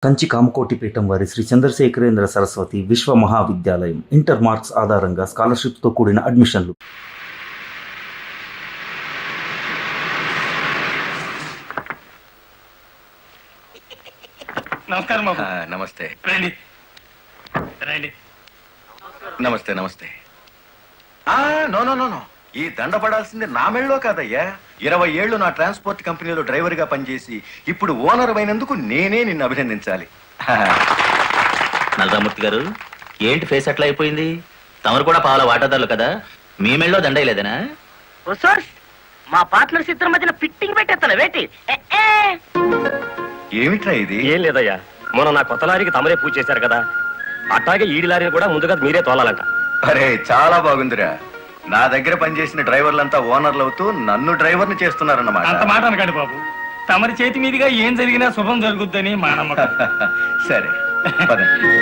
కంచి కామకోటిపీఠం వారి శ్రీ చంద్రశేఖరేంద్ర సరస్వతి విశ్వ మహావిద్యాలయం inter marks ఆధారంగా స్కాలర్షిప్తో కూడిన అడ్మిషన్లు. నమస్కారం బాబు. నమస్తే. రండి రండి. నమస్తే నమస్తే. నో నో నో నో, ఈ దండ పడాల్సింది నా మెళ్ళలో కాదయ్యా. 20 ఏళ్లు నా ట్రాన్స్పోర్ట్ కంపెనీలో డ్రైవర్ గా పనిచేసి ఇప్పుడు ఓనర్ అయినందుకు నేనే నిన్ను అభినందించాలి. నల్లరామూర్తి గారు, ఏంటి ఫేస్ అట్లా అయిపోయింది? తమరు కూడా పాల వాటాదారులు కదా, మీ మెళ్ళలో దండయలేదనా? మా పార్ట్నర్స్ ఇద్దరి మధ్యన ఫిట్టింగ్ పెట్టేస్తాను వేటి. ఏమిట్రా ఇది? ఏం లేదయ్యా, మొన్న నా కొత్త లారీకి తమరే పూజ చేశారు కదా, అట్లాగే ఈడి లారీని కూడా ముందుగా మీరే తోలాలంట. అరే చాలా బాగుందిరా. నా దగ్గర పనిచేసిన డ్రైవర్లంతా ఓనర్లు అవుతూ నన్ను డ్రైవర్ని చేస్తున్నారన్నమాట. అంత మాట అనకండి బాబు. తమరి చేతి మీదుగా ఏం జరిగినా శుభం జరుగుద్దని మా నమ్మకం. సరే పదండి.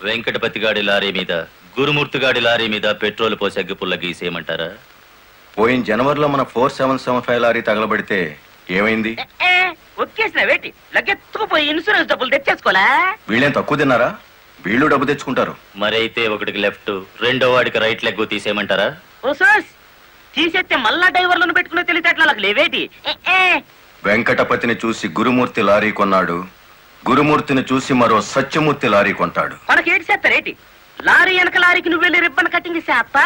వెంకటపతి గాడి లారీ మీద, గురుమూర్తి గాడి లారీ మీద పెట్రోల్ పోసి అగ్గిపుల్ల గీసేయమంటారా? పోయిన జనవరిలో మన 4775 లారీ తగలబడితే ఏమైంది? ఒక్కేసిన వేటి లగ్గెత్తుకుపోయి ఇన్సూరెన్స్ డబ్బులు తెచ్చేసుకోలే. వీళ్ళేం తక్కువ తిన్నారా? వీళ్ళు డబ్బు తెచ్చుకుంటారు. మరైతే ఒకటికి లెఫ్ట్, రెండో వాడికి రైట్ లెగ్ తీసేయమంటారా? ఓ సోస్ తీసేస్తే మళ్ళా డ్రైవర్లను పెట్టుకునే తెలిసేట్లా లేవేటి. వెంకటపతిని చూసి గురుమూర్తి లారీ కొన్నాడు, గురుమూర్తిని చూసి మరో సత్యమూర్తి లారీ కొంటాడు. మనకి ఏటి చేస్తారేటి? లారీ వెనక లారీకి నువ్వు వెళ్ళి రిబ్బన్ కటింగ్ చేస్తా,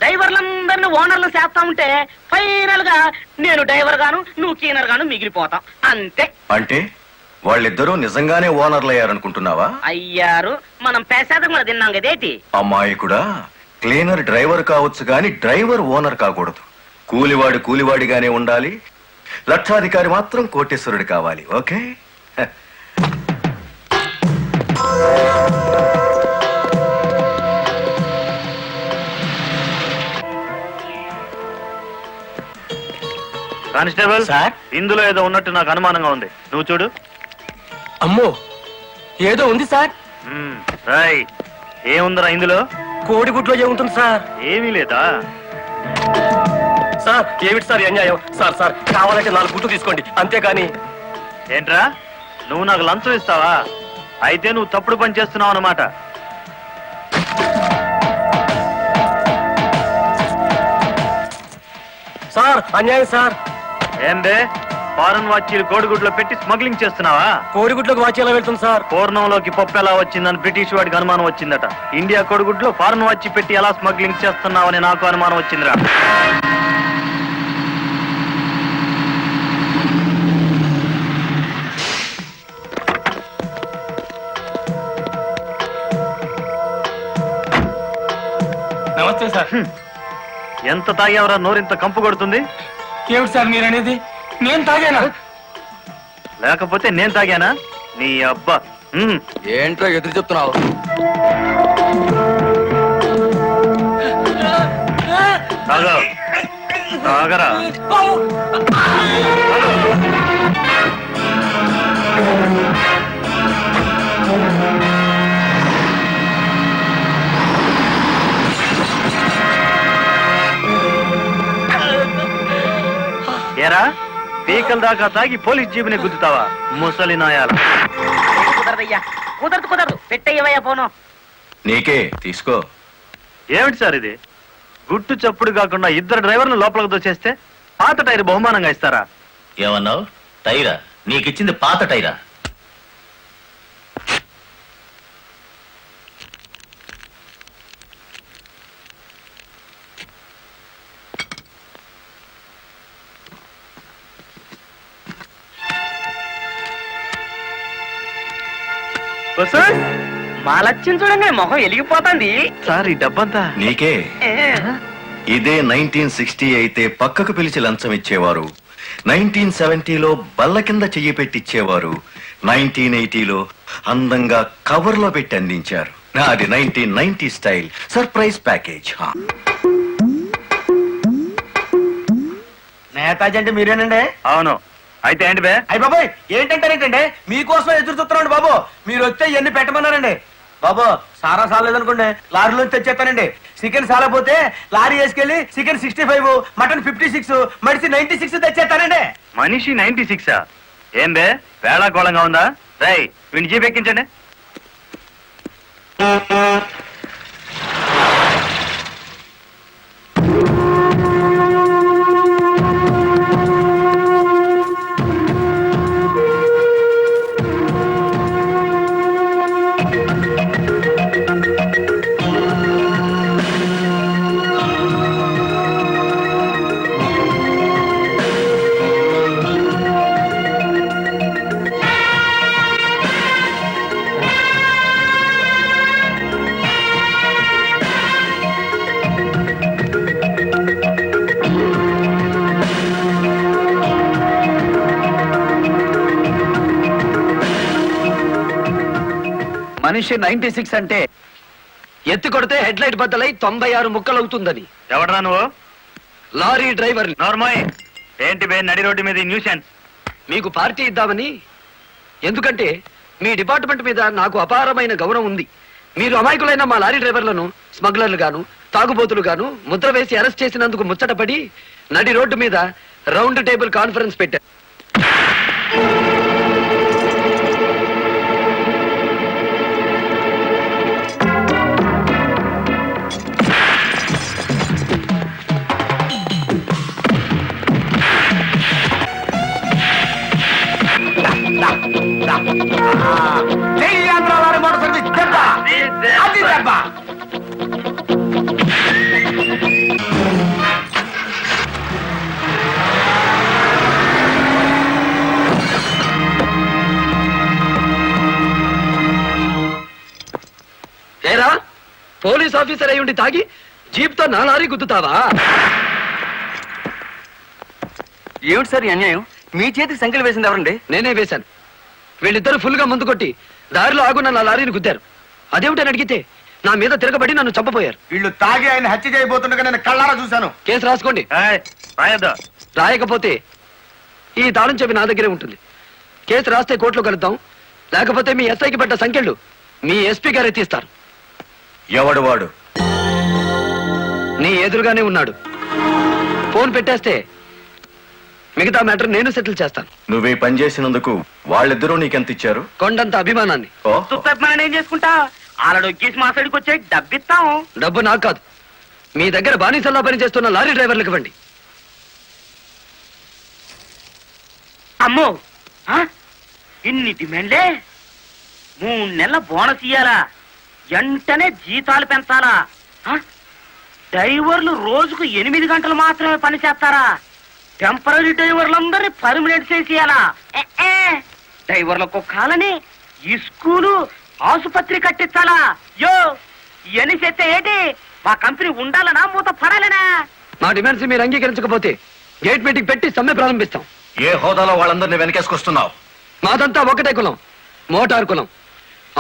డ్రైవర్లందరినీ ఓనర్లు చేస్తా ఉంటే ఫైనల్ గా నేను డ్రైవర్ గాను నువ్వు క్లీనర్ గాను మిగిలిపోతాం అంతే. అంటే వాళ్ళిద్దరూ నిజంగానే ఓనర్లు అయ్యారనుకుంటున్నావా? అయ్యారు, మనం ప్రసాదం కూడా తిన్నాం కదేటి. అమ్మాయి కూడా క్లీనర్ డ్రైవర్ కావచ్చు గాని డ్రైవర్ ఓనర్ కాకూడదు. కూలివాడు కూలివాడిగానే ఉండాలి, లక్షాధికారి మాత్రం కోటేశ్వరుడు కావాలి. ఓకే? కానిస్టేబుల్ సార్, ఇందులో ఏదో ఉన్నట్టు నాకు అనుమానంగా ఉంది, నువ్వు చూడు. అమ్మో, ఏదో ఉంది సార్. రైట్, ఏముందరా ఇందులో? కోడిగుడ్లో ఏముంటుంది సార్? ఏమీ లేదా సార్? ఏమిటి సార్ ఈ అన్యాయం? సార్ సార్ కావాలంటే 4 గుడ్లు తీసుకోండి, అంతేకాని. ఏంట్రా, నువ్వు నాకు లంచం ఇస్తావా? అయితే నువ్వు తప్పుడు పని చేస్తున్నావు అన్నమాట. సార్ అన్యాయం సార్. ఏందే, ఫారెన్ వాచీలు కోడిగుడ్లో పెట్టి స్మగ్లింగ్ చేస్తున్నావా? కోడిగుడ్లోకి వాచి ఎలా వెళ్తుంది సార్? పూర్ణంలోకి పప్పు ఎలా వచ్చిందని బ్రిటిష్ వాడికి అనుమానం వచ్చిందట. ఇండియా కోడిగుడ్లో ఫారెన్ వాచి పెట్టి ఎలా స్మగ్లింగ్ చేస్తున్నావని నాకు అనుమానం వచ్చిందిరా. నమస్తే సార్. ఎంత తాగేవరా నోరింత కంపు కొడుతుంది? ఏమిటి సార్ మీరు అనేది? నేను తాగానా? లేకపోతే నేను తాగానా? నీ అబ్బా. ఏంట్రా ఎదురు చెప్తున్నావు? తాగా, తాగరా. ఏరా, పీకల దాకా తాగి పోలీస్ జీబుని గుద్దుతావా ముసలి నాయాల? కుదరదయ్యా, కుదరదు, పెట్టయ్యవయ్యా పోను. నీకే తీసుకో. ఏమిటి సార్ ఇది? గుట్టు చప్పుడు కాకుండా 2 డ్రైవర్లు లోపలికి దోచేస్తే పాత టైర్ బహుమానంగా ఇస్తారా? ఏమన్నావు? టైరా? నీకిచ్చింది పాత టైరా? మా లక్ష్యం చూడంగా మొహం వెలిగిపోతుంది. సార్ ఈ డబ్బంతా నీకే. ఇదే 1960 అయితే పక్కకు పిలిచి లంచం ఇచ్చేవారు, 1970లో బల్ల కింద చెయ్యి పెట్టిచ్చేవారు, 1980లో అందంగా కవర్లో పెట్టి అందించారు. నాది 1990 స్టైల్ సర్ప్రైజ్ ప్యాకేజ్. నేతాజీ అంటే మీరేనండి? అవును. అయితే ఏంటి బే? అయ్య బాబోయ్, ఏంటంటారేంటండి? మీకోసం ఎదురు చూస్తున్నాండి బాబు. మీరు వస్తే ఇవన్నీ పెట్టమన్నారండి బాబు. సారా సాలేదనుకోండి, లారీలో తెచ్చేస్తానండి. చికెన్ సాలపోతే లారీ వేసుకెళ్ళి చికెన్ 65, మటన్ 56, మడిసి 96 తెచ్చేస్తానండి. మనిషి 96? ఏం బే వేళాకోళంగా ఉందా? రై వీడిని జీప్ ఎక్కించండి. మనిషి 96 అంటే ఎత్తి కొడితే హెడ్ లైట్ బద్దలై 96 ముక్కలు అవుతుందని. ఎవడరా నువ్వు? Lorry driver. నార్మల్. ఏంటి బే నడి రోడ్డు మీద న్యూసెన్స్? మీకు పార్టీ ఇద్దామని. ఎందుకంటే మీ డిపార్ట్మెంట్ మీద నాకు అపారమైన గౌరవం ఉంది. మీరు అమాయకులైన మా లారీ డ్రైవర్లను స్మగ్లర్లు గాను తాగుబోతులు గాను ముద్ర వేసి అరెస్ట్ చేసినందుకు ముచ్చటపడి నడి రోడ్డు మీద రౌండ్ టేబుల్ కాన్ఫరెన్స్ పెట్టారు. జై ఆంధ్ర లారీ మోటార్ సర్వీస్ దెబ్బ! అది దెబ్బ! ఏరా పోలీస్ ఆఫీసర్ అయి ఉండి తాగి జీప్ తో నా లారీ గుద్దుతావా? ఏమిటి సార్ ఈ అన్యాయం? మీ చేతికి సంఖ్యలు వేసింది ఎవరండి? నేనే వేశాను. వీళ్ళిద్దరు ఫుల్ గా ముందు కొట్టి దారిలో ఆగున్న నా లారీని గుద్దారు. అదేమిటని అడిగితే నా మీద తిరగబడి నన్ను చంపపోయారు. వీళ్ళు తాగి ఆయన హత్య చేయబోతుండగా నేను కళ్ళారా చూశాను. కేసు రాసుకోండి. రాయద్దా? రాయకపోతే ఈ తాళం చెవి నా దగ్గరే ఉంటుంది. కేసు రాస్తే కోర్టులో కలుద్దాం. లేకపోతే మీ ఎస్ఐకి పడ్డ సంఖ్యలు మీ ఎస్పీ గారు ఎత్తిస్తారు. ఎవడు వాడు? నీ ఎదురుగానే ఉన్నాడు. ఫోన్ పెట్టేస్తే మిగతా మ్యాటర్ నేను సెటిల్ చేస్తాను. నువ్వే పని చేసినందుకు వాళ్ళిద్దరూ నీకెంత ఇచ్చారు? కొండంత అభిమానాన్ని. తుప్పమని ఏం చేసుకుంటా? ఆలడొగ్గేసి మా సైడ్కి వచ్చే డబ్బిస్తాం. డబ్బు నాకు కాదు, మీ దగ్గర బానిసల్లా పనిచేస్తున్న లారీ డ్రైవర్లకు ఇవ్వండి. అమ్మో, ఇన్ని డిమాండ్లే? 3 నెలల బోనస్ ఇయ్యాలా? వెంటనే జీతాలు పెంచాలా? డ్రైవర్లు రోజుకు 8 గంటలు మాత్రమే పని చేస్తారా? టెంపరీ డ్రైవర్లందరినీ పర్మనెంట్ చేసేయాలా? డ్రైవర్లకు కాలని ఈ స్కూలు ఆసుపత్రి కట్టించాలా? యో ఇవన్నీ చేస్తే ఏంటి? మా కంపెనీ ఉండాలనా మూత పడాలనా? మా డిమాండ్స్ మీరు అంగీకరించకపోతే గేట్ మీటింగ్ పెట్టి సమ్మె ప్రారంభిస్తాం. ఏ హోదాలో వాళ్ళందరినీ వెనకేసుకొస్తున్నావు? మాదంతా ఒకటే కులం, మోటార్ కులం.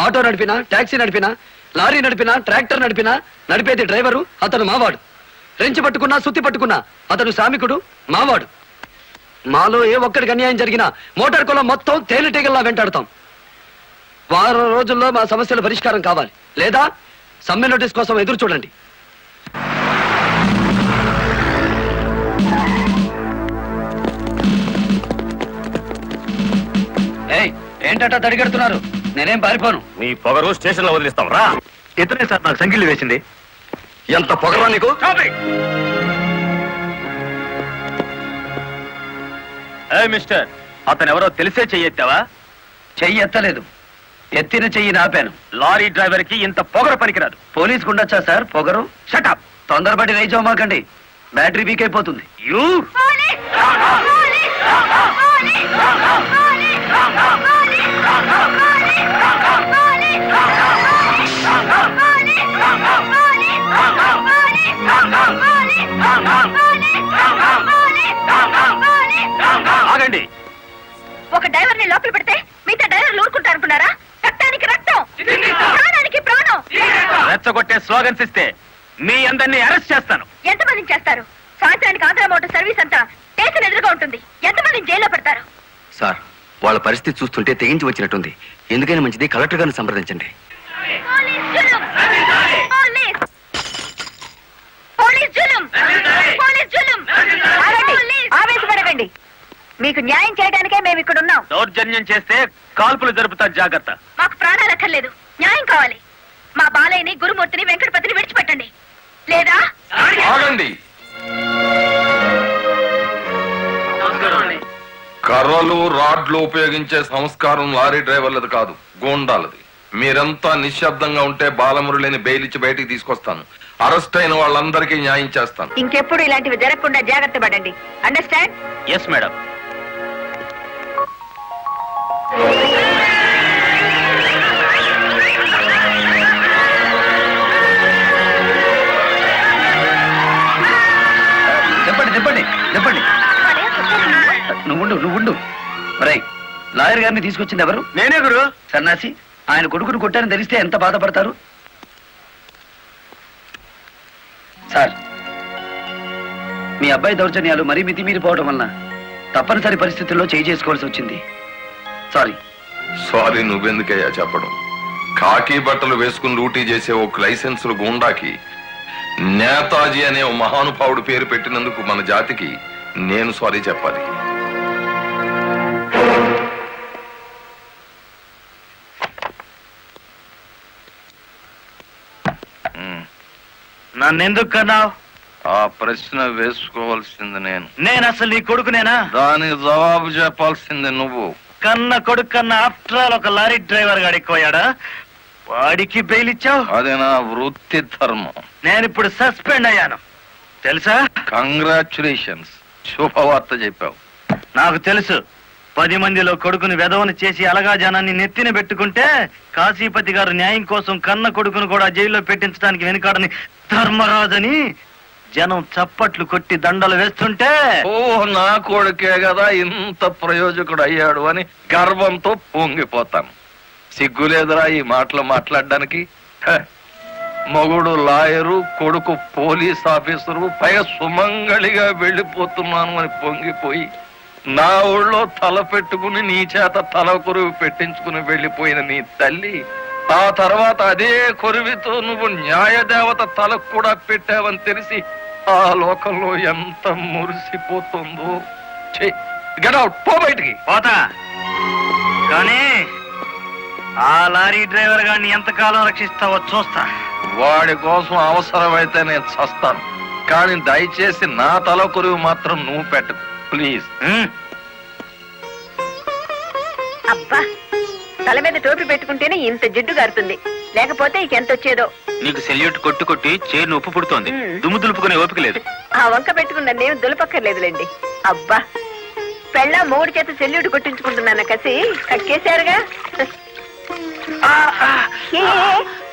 ఆటో నడిపినా, టాక్సీ నడిపినా, లారీ నడిపినా, ట్రాక్టర్ నడిపినా నడిపేది డ్రైవరు, అతను మావాడు. రెంచి పట్టుకున్నా, సుత్తి పట్టుకున్నా అతను శ్రామికుడు, మావాడు. మాలో ఏ ఒక్కడికి అన్యాయం జరిగినా మోటార్ కులం మొత్తం తేలిటీగల్లా వెంటాడతాం. వారం రోజుల్లో మా సమస్యల పరిష్కారం కావాలి, లేదా సమ్మె నోటీస్ కోసం ఎదురు చూడండి. ఏంటట తడిగడుతున్నారు? నేనేం పారిపోను. నీ పొగరు స్టేషన్ లో వదిలిస్తాం రా. ఇతనే సార్ నాకు సంఖ్యలు వేసింది. ఎంత పొగరా నీకు? మిస్టర్, అతను ఎవరో తెలిసే చెయ్యెత్తావా? చెయ్యి ఎత్తలేదు, ఎత్తిన చెయ్యి ఆపాను. లారీ డ్రైవర్ కి ఇంత పొగరు పనికిరాదు. పోలీసుకు ఉండొచ్చా సార్ పొగరు? షటప్! తొందరపడి రైచోమాకండి, బ్యాటరీ వీక్ అయిపోతుంది. యూ ఆగండి. ఒక డ్రైవర్ ని లోపల పెడితే మిగతా డ్రైవర్లు ఊరుకుంటారు అనుకున్నారా? రక్తానికి రక్తం, ప్రాణానికి ప్రాణం. రెచ్చగొట్టే స్లోగన్స్ ఇస్తే మీ అందరినీ అరెస్ట్ చేస్తాను. ఎంతమందిని చేస్తారు? సాయంత్రానికి ఆంధ్ర మోటార్ సర్వీస్ అంతా స్టేషన్ ఎదురుగా పరిస్థితి చూస్తుంటే తెగించి వచ్చినట్టుంది. ఎందుకైనా మంచిది కలెక్టర్ గారిని సంప్రదించండి. పోలీస్ జులుం! పోలీస్! పోలీస్ జులుం! పోలీస్ జులుం! ఆగండి! ఆవేశపడకండి. మీకు న్యాయం చేయడానికే మేము ఇక్కడ ఉన్నాం. దౌర్జన్యం చేస్తే కాల్పులు జరుపుతా, జాగ్రత్త. మాకు ప్రాణాలు అక్కర్లేదు, న్యాయం కావాలి. మా బాలయ్యని, గురుమూర్తిని, వెంకటపతిని విడిచిపెట్టండి, లేదా ఆగండి. కర్రలు రాడ్లు ఉపయోగించే సంస్కారం లారీ డ్రైవర్లది కాదు, గోండాలది. మీరంతా నిశ్శబ్దంగా ఉంటే బాలమురళిని బెయిలిచ్చి బయటికి తీసుకొస్తాను. అరెస్ట్ అయిన వాళ్ళందరికీ న్యాయం చేస్తాను. ఇంకెప్పుడు ఇలాంటివి జరగకుండా జాగ్రత్త పడండి. అండర్స్టాండ్? Yes madam. చెప్పండి చెప్పండి చెప్పండి. నువ్వుండు రై, లాయర్ గారిని తీసుకొచ్చింది ఎవరు? నేనే గురు. సన్నాసి, ఆయన కొడుకును కొట్టారని తెలిస్తే ఎంత బాధపడతారు? సార్, మీ అబ్బాయి దౌర్జన్యాలు మరీ మితిమీరిపోవడం వలన తప్పనిసరి పరిస్థితుల్లో చేయి చేసుకోవాల్సి వచ్చింది. సారీ. సారీ నువ్వెందుకయ్యా చెప్పడం? కాకి బట్టలు వేసుకుని డ్యూటీ చేసే ఒక లైసెన్సులు గూండాకి నేతాజీ అనే ఓ మహానుభావుడు పేరు పెట్టినందుకు మన జాతికి నేను సారీ చెప్పాలి. నన్నెందుకు కన్నావు? ఆ ప్రశ్న వేసుకోవాల్సింది నేను అసలు నీ కొడుకునేనా? దానికి జవాబు చెప్పాల్సింది నువ్వు. కన్న కొడుకు కన్నా ఆఫ్టర్ ఆల్ ఒక లారీ డ్రైవర్ గాడు ఎక్కువయ్యాడా? వాడికి బెయిల్ ఇచ్చావు? అది నా వృత్తి ధర్మం. నేను ఇప్పుడు సస్పెండ్ అయ్యాను తెలుసా? కంగ్రాచులేషన్స్, శుభవార్త చెప్పావు. నాకు తెలుసు. 10 మందిలో కొడుకుని వెధవను చేసి అలగా జనాన్ని నెత్తిన పెట్టుకుంటే కాశీపతి గారు న్యాయం కోసం కన్న కొడుకును కూడా జైల్లో పెట్టించడానికి వెనుకాడని ధర్మరాజని జనం చప్పట్లు కొట్టి దండలు వేస్తుంటే, ఓ నా కొడుకే కదా ఇంత ప్రయోజకుడు అయ్యాడు అని గర్వంతో పొంగిపోతాను. సిగ్గులేదురా ఈ మాటలు మాట్లాడడానికి? మగుడు లాయరు, కొడుకు పోలీస్ ఆఫీసరు, పైగా సుమంగళిగా వెళ్ళిపోతున్నాను అని పొంగిపోయి నా ఊళ్ళో తల పెట్టుకుని నీ చేత తల కొరువు పెట్టించుకుని వెళ్ళిపోయిన నీ తల్లి ఆ తర్వాత అదే కొరువితో నువ్వు న్యాయదేవత తలకు కూడా పెట్టావని తెలిసి ఆ లోకంలో ఎంత మురిసిపోతుందో. గెట్ అవుట్, పో బయటికి. పోతా, కానీ ఆ లారీ డ్రైవర్ గారిని ఎంతకాలం రక్షిస్తావో చూస్తా. వాడి కోసం అవసరమైతే నేను చస్తాను, కానీ దయచేసి నా తల కొరువు మాత్రం నువ్వు పెట్టకు ప్లీజ్. అబ్బా, తల మీద టోపీ పెట్టుకుంటేనే ఇంత జిడ్డు గారుతుంది, లేకపోతే ఇకెంత వచ్చేదో. నీకు సెల్యూట్ కొట్టు కొట్టి చేరు ఉప్పు పుడుతోంది, దుమ్ము దులుపుకునే ఓపిక లేదు. ఆ వంక పెట్టుకున్న నేను దులపక్కర్లేదులేండి. అబ్బా, పెళ్ళ 3 చేత సెల్యూట్ కొట్టించుకుంటున్నాను కసి కక్కేశారుగా.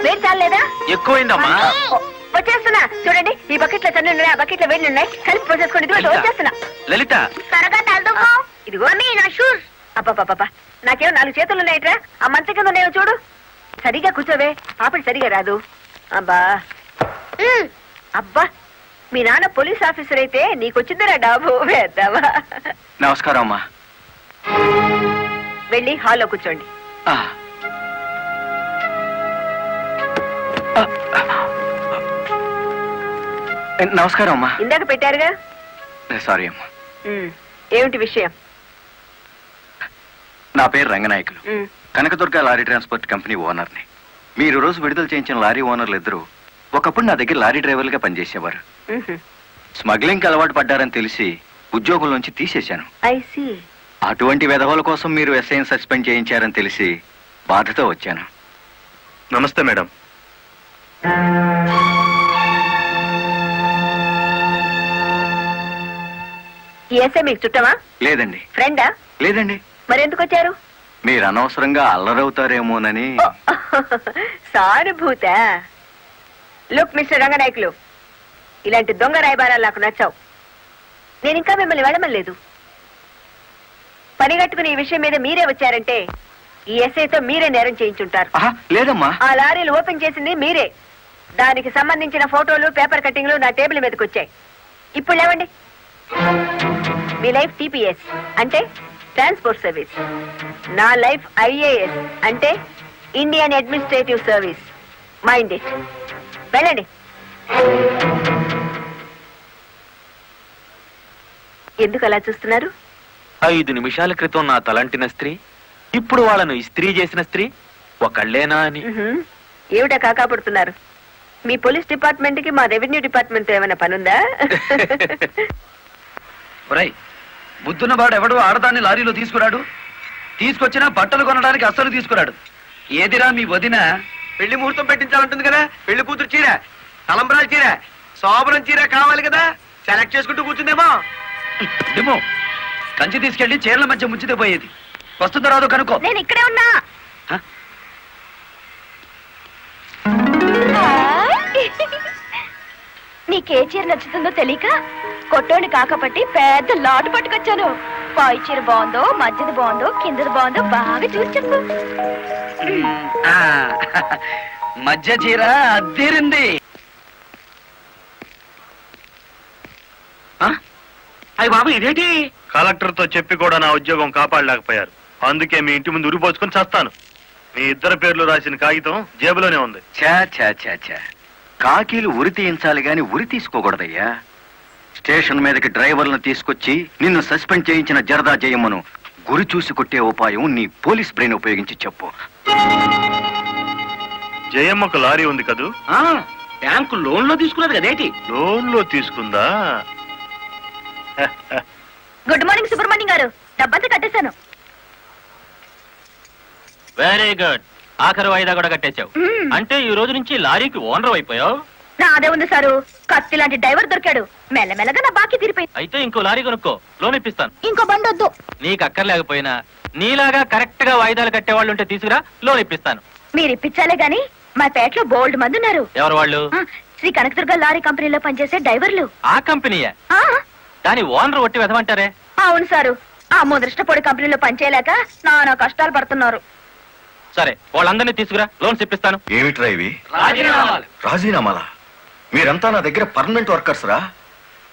వేడి చాలేదా? ఎక్కువైందమ్మా. వచ్చేస్తున్నా చూడండి, ఈ బకెట్ లో తన్ను ఉన్నాయి, ఆ బకెట్ లో వేడి ఉన్నాయి, కలిసి పోసేసుకోండి. ఇదిగో వచ్చేస్తున్నా. లలిత, త్వరగా తలదుకో. ఇదిగో నా షూస్. అబ్బా, నాకేమో 4 చేతులు ఉన్నాయిట్రా, ఆ మంచం కింద ఉన్నాయో చూడు. సరిగా కూర్చోవే, పాపడి సరిగా రాదు. అబ్బా అబ్బా, మీ నాన్న పోలీస్ ఆఫీసర్ అయితే నీకొచ్చిందిరా డాబు వేద్దావా. నమస్కారం అమ్మా. వెళ్ళి హాల్లో కూర్చోండి. నమస్కారం అమ్మా. ఇందాక పెట్టారుగా. సారీ అమ్మా. ఏమిటి విషయం? నా పేరు Ranganayakulu, Kanakadurga lorry transport company ఓనర్ని. మీరు రోజు విడుదల చేయించిన లారీ ఓనర్లు ఇద్దరు ఒకప్పుడు నా దగ్గర లారీ డ్రైవర్లుగా పనిచేసేవారు. స్మగ్లింగ్ అలవాటు పడ్డారని తెలిసి ఉద్యోగం నుంచి తీసేశాను. అటువంటి వెధవల కోసం మీరు ఎస్ఐని సస్పెండ్ చేయించారని తెలిసి బాధతో వచ్చాను. నమస్తే మేడం. ఈ ఎస్ఐ మీకు చుట్టమా? లేదండి. ఫ్రెండా? లేదండి. మరెందుకు వచ్చారు? మీరు అనవసరంగా అల్లరవుతారేమోనని. సానుభూత. లుక్ మిస్టర్ రంగనాయకులు, ఇలాంటి దొంగ రాయబారాలు నాకు నచ్చావు. నేను ఇంకా మిమ్మల్ని వెళ్ళమలేదు. పనిగట్టుకుని ఈ విషయం మీద మీరే వచ్చారంటే ఈ ఎస్ఐతో మీరే నేరం చేయించుంటారు. లేదమ్మా, ఆ లారీలు ఓపెన్ చేసింది మీరే. దానికి సంబంధించిన ఫోటోలు, పేపర్ కట్టింగ్లు నా టేబుల్ మీదకి వచ్చాయి. ఇప్పుడు లేవండి. మీ లైఫ్ టీపీఎస్ అంటే ట్రాన్స్పోర్ట్ సర్వీస్. నా లైఫ్ ఐఏఎస్ అంటే Indian administrative service. Mind it. వెళ్ళండి. ఎందుకు అలా చూస్తున్నారు? 5 నిమిషాల క్రితం నా తలంటిన స్త్రీ ఇప్పుడు వాళ్ళను ఇస్త్రీ చేసిన స్త్రీ ఒకళ్ళేనా అని. ఏమిటా కాకాపడుతున్నారు? మీ పోలీస్ డిపార్ట్మెంట్ కి మా రెవెన్యూ డిపార్ట్మెంట్ ఏమైనా పనుందా? ఒరేయ్, బుద్ధున్నవాడు ఎవడు ఆడదాన్ని లారీలో తీసుకురాడు? తీసుకొచ్చినా బట్టలు కొనడానికి అస్సలు తీసుకురాడు. ఏదిరా మీ వదిన? పెళ్లి ముహూర్తం పెట్టించాలంటుంది కదా. పెళ్లి కూతురు చీర, తలంబ్రాల చీర, శోభనం చీర కావాలి కదా. సెలెక్ట్ చేసుకుంటూ కూర్చుందేమో. ఏమో కంచి తీసుకెళ్లి చీరల మధ్య ముంచితే పోయేది. వస్తుందో రాదో కనుక్కో. నేను ఇక్కడే ఉన్నా. హ? నీకే చీర నచ్చుతుందో తెలియక కొట్టోని కాకపట్టి పెద్ద లాటు పట్టుకొచ్చాను. పై చీర బాగుందో, మధ్యది బాగుందో, కిందది బాగుందో బాగా చూసి చెప్పు. ఆ, మధ్య చీర అద్దీరింది. అయ్యి బాబు ఇదేంటి? కలెక్టర్ తో చెప్పి కూడా నా ఉద్యోగం కాపాడలేకపోయారు. అందుకే మీ ఇంటి ముందు ఉరిపోసుకొని చేస్తాను. మీ ఇద్దరు పేర్లు రాసిన కాగితం జేబులోనే ఉంది. ఛా ఛా ఛా ఛా, కాకీలు ఉరి తీయించాలి గాని ఉరి తీసుకోకూడదయ్యా. స్టేషన్ మీదకి డ్రైవర్లను తీసుకొచ్చి నిన్ను సస్పెండ్ చేయించిన జరదా జయమ్మను గురి చూసి కొట్టే ఉపాయం నీ పోలీస్ బ్రెయిన్ ఉపయోగించి చెప్పు. జయమ్మకు లారీ ఉంది కదూ? బ్యాంకు లోన్ లో తీసుకున్నది కదేటి? లోన్ లో తీసుకుందా? గుడ్ మార్నింగ్ సుబ్రహ్మణ్యం గారు. డబ్బంతా కట్టేశాను. Very good. ఆఖరి వాయిదా కూడా కట్టేశావు. అంటే ఈ రోజు నుంచి లారీకి ఓనర్ అయిపోయావు. నాదే ఉంది సారు. కత్తి లాంటి డ్రైవర్ దొరికాడు. మెల్లమెల్లగా నా బాకీ తీరిపోయింది. అయితే ఇంకో లారీ కొనుక్కో, లోన్ ఇప్పిస్తాను. ఇంకో బండి వద్దు. నీకు అక్కర్లేకపోయినా నీలాగా కరెక్ట్ గా వాయిదాలు కట్టేవాళ్ళు ఉంటే తీసుకురా, లోన్ ఇప్పిస్తాను. మీరు ఇప్పించాలే గాని మా పేటలో బోల్డ్ మంది ఉన్నారు. ఎవరు వాళ్ళు? శ్రీ కనకదుర్గ లారీ కంపెనీలో పనిచేసే డ్రైవర్లు. ఆ కంపెనీయే? ఆ, దాని ఓనర్ ఒట్టి వెదమంటారే? అవును సారు. ఆ ముదృష్టపొడి కంపెనీలో పనిచేయలేక నానా కష్టాలు పడుతున్నారు. సరే, వాళ్ళందరినీ తీసుకురా, లోన్స్ ఇప్పిస్తాను. ఏమిట్రా ఇవి? రాజీనామాలా? మీరంతా నా దగ్గర పర్మనెంట్ వర్కర్స్ రా.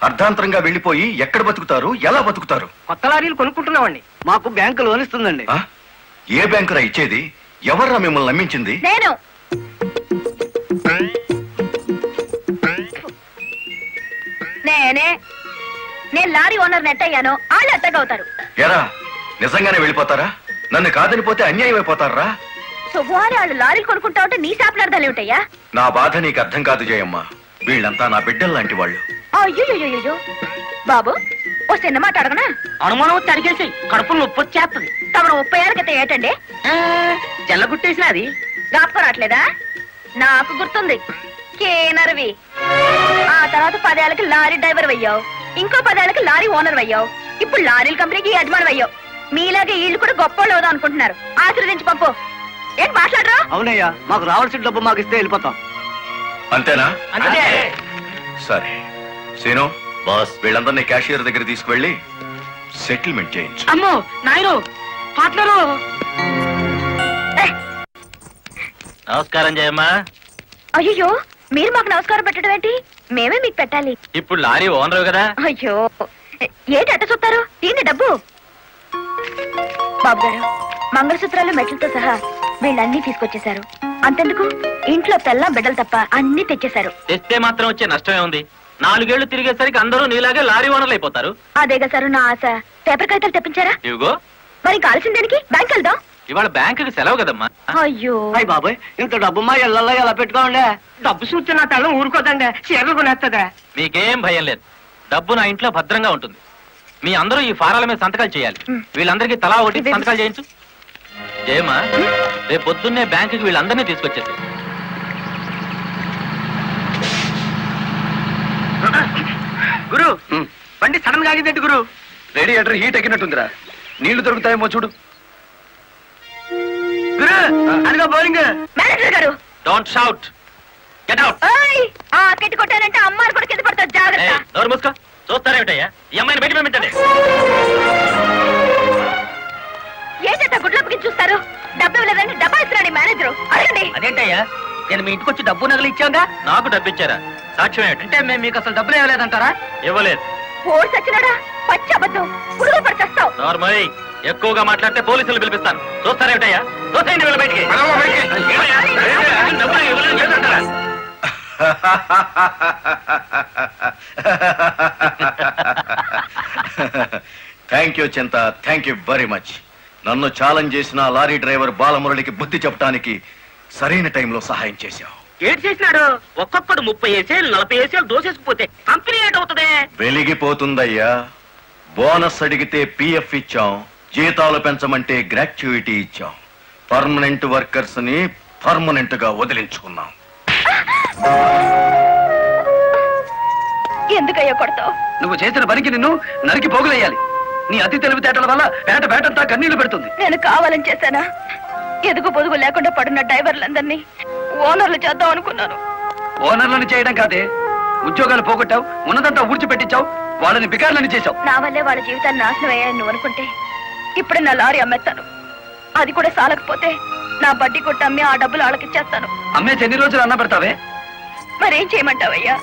అర్ధాంతరంగా వెళ్ళిపోయి ఎక్కడ బతుకుతారు, ఎలా బతుకుతారు? కొత్త లారీలు కొనుక్కుంటున్నామండి. మాకు బ్యాంకు లోన్ ఇస్తుందండి. ఆ? ఏ బ్యాంకురా ఇచ్చేది? ఎవర్రా మిమ్మల్ని నమ్మించింది? నేను నేను లారీ ఓనర్ నెట్ అయ్యాను. వాళ్ళు ఎట్టగవుతారు. ఎరా, నిజంగానే వెళ్ళిపోతారా? నన్ను కాదని పోతే అన్యాయం అయిపోతారా? శుభవారి వాళ్ళు లారీలు కొనుక్కుంటా ఉంటే నీ శాపలార్థాలు ఏమిటయ్యా? నా బాధ నీకు అర్థం కాదు జయమ్మ. వీళ్ళంతా నా బిడ్డలు లాంటి వాళ్ళు. అయ్యో బాబు, ఓ చిన్న మాట అడగనా? అనుమానం తరిగేసి కడుపులో నొప్పి వచ్చేస్తుంది. తమను 30 ఏళ్ళ క్రితం ఏటండి జల్లగుట్టేసిన అది జ్ఞాపకం రావట్లేదా? నాకు గుర్తుంది. కేనరవి. ఆ తర్వాత 10 ఏళ్ళకి లారీ డ్రైవర్ అయ్యావు. ఇంకో 10 ఏళ్ళకి లారీ ఓనర్ అయ్యావు. ఇప్పుడు లారీల కంపెనీకి యజమాని అయ్యావు. మీలాగే వీళ్ళు కూడా గొప్ప అనుకుంటున్నారు. ఆశీర్వదించి పంపు. ఏం మాట్లాడరా? అవునయ్యా, మాకు రావాల్సిన డబ్బు మాకు ఇస్తే వెళ్ళిపోతాం. అంతేనా? అంతే. సరే సీను బాస్, వీళ్ళందరినీ క్యాషియర్ దగ్గర తీసుకువెళ్ళి సెటిల్మెంట్ చేయించు. అమ్మో నాయను, పాటలరు. నమస్కారం జయమ్మా. అయ్యో, మీరు మాకు నమస్కారం పెట్టడం ఏంటి? మేమే మీకు పెట్టాలి. ఇప్పుడు లారీ ఓనర్ కదా. అయ్యో, ఏంటి అట్ట చూస్తారు? దీన్ని డబ్బు. బాబు గారు, మంగళసూత్రాలు మెట్లతో సహా వీళ్ళన్నీ తీసుకొచ్చేశారు. అంతెందుకు, ఇంట్లో పెళ్ళం బిడ్డలు తప్ప అన్ని తెచ్చేశారు. తెస్తే మాత్రం వచ్చే నష్టమే ఉంది. 4 ఏళ్లు తిరిగేసరికి అందరూ నీలాగే లారీ ఓనర్లు అయిపోతారు. అదేగా సారు నా ఆశ. పేపర్ కాగితాలు తెప్పించారా? ఇవిగో. మరి కాల్సిన దేనికి? బ్యాంక్ వెళ్దాం. ఇవాళ బ్యాంకుకి సెలవు కదమ్మా. అయ్యో, అయ్యి బాబాయ్, ఇంత డబ్బు మా ఇళ్లలో ఎలా పెట్టుకోండి? డబ్బు చూస్తే నా తల్లం ఊరుకోదండి. చీరలు కొనేస్తుందా? మీకేం భయం లేదు. డబ్బు నా ఇంట్లో భద్రంగా ఉంటుంది. మీ అందరూ ఈ ఫారాల మీద సంతకాలు చేయాలి. వీళ్ళందరికీ తలా ఒకటి సంతకాలు చేయించు. జయమ్మా, రేపు పొద్దున్నే బ్యాంకుకి వీళ్ళందరినీ తీసుకొచ్చేసి. గురు, బండి సడన్ గా ఆగిందేంటి గురు? Radiator heat ఎక్కినట్టుందిరా. నీళ్లు దొరుకుతాయేమో చూడు. గురు, అదిగో బౌలింగ్. మేనేజర్ గారు, డోంట్ షౌట్, గెట్ అవుట్. ఆ కెట్టి కొట్టానంటే అమ్మారు కూడా కింద పడతారు. జాగ్రత్త. నోరు మూసుకో. చూస్తారేమిటయ్యా, ఈ అమ్మాయిని బయట పంపించండి. ఏంటంటే గుడ్లప్పకి చూస్తారు? డబ్బు ఇవ్వలేదని డబ్బా ఇస్తున్నాడు మేనేజర్. అడగండి. అదేంటయ్యా, నేను మీ ఇంటికి వచ్చి డబ్బు నగలు ఇచ్చాగా. నాకు డబ్బు ఇచ్చారా? సాక్ష్యం ఏమిటి? అంటే మేము మీకు అసలు డబ్బులు ఇవ్వలేదంటారా? ఇవ్వలేదు. ఓడి సచ్చినాడా? పచ్చి అబద్ధం. పురుగులు పడి చస్తావు. నార్మల్. ఎక్కువగా మాట్లాడితే పోలీసులు పిలిపిస్తాను. చూస్తారేమిటయ్యా? చూస్తాయండి వీళ్ళ బయటికి. ఏమయ్యా? డబ్బులు ఇవ్వలేని చేస్తుంటారా? థ్యాంక్ యూ చింత, థ్యాంక్ యూ వెరీ మచ్. నన్ను ఛాలెంజ్ చేసిన లారీ డ్రైవర్ బాలమురళికి బుద్ధి చెప్పడానికి సరైన టైంలో సహాయం చేశావు. ఏడు చేసినాడు? ఒక్కొక్కడు 30 ఏసేలు 40 ఏసేలు దోసేసుకుపోతే కంపెనీ ఏటవుతుంది? వెలిగిపోతుందయ్యా. బోనస్ అడిగితే పిఎఫ్ ఇచ్చాం, జీతాలు పెంచమంటే గ్రాట్యుయిటీ ఇచ్చాం. పర్మనెంట్ వర్కర్స్ ని పర్మనెంట్ గా వదిలించుకున్నాం. ఎందుకయ్యా కొడతావు? నువ్వు చేసిన పనికి నిన్ను నరికి పోగులేయాలి. నీ అతి తెలివితేటల వల్ల బేటంతా కన్నీళ్లు పెడుతుంది. నేను కావాలని చేశానా? ఎదుగు పొదుగు లేకుండా పడున్న డ్రైవర్లందరినీ ఓనర్లు చేద్దాం అనుకున్నాను. ఓనర్లను చేయడం కాదే, ఉద్యోగాలు పోగొట్టావు, ఉన్నదంతా ఊడ్చిపెట్టించావు, వాళ్ళని బికార్లని చేశావు. నా వల్లే వాళ్ళ జీవితాన్ని నాశనం అయ్యాయని నువ్వు అనుకుంటే ఇప్పుడు నా లారీ అమ్మేస్తాను. అది కూడా సాలకపోతే నా బడ్డీ కొట్టి అమ్మి ఆ డబ్బులు వాళ్ళకిచ్చేస్తాను. అమ్మేసి ఎన్ని రోజులు అన్న పెడతావే? మరేం చేయమంటావయ్యా?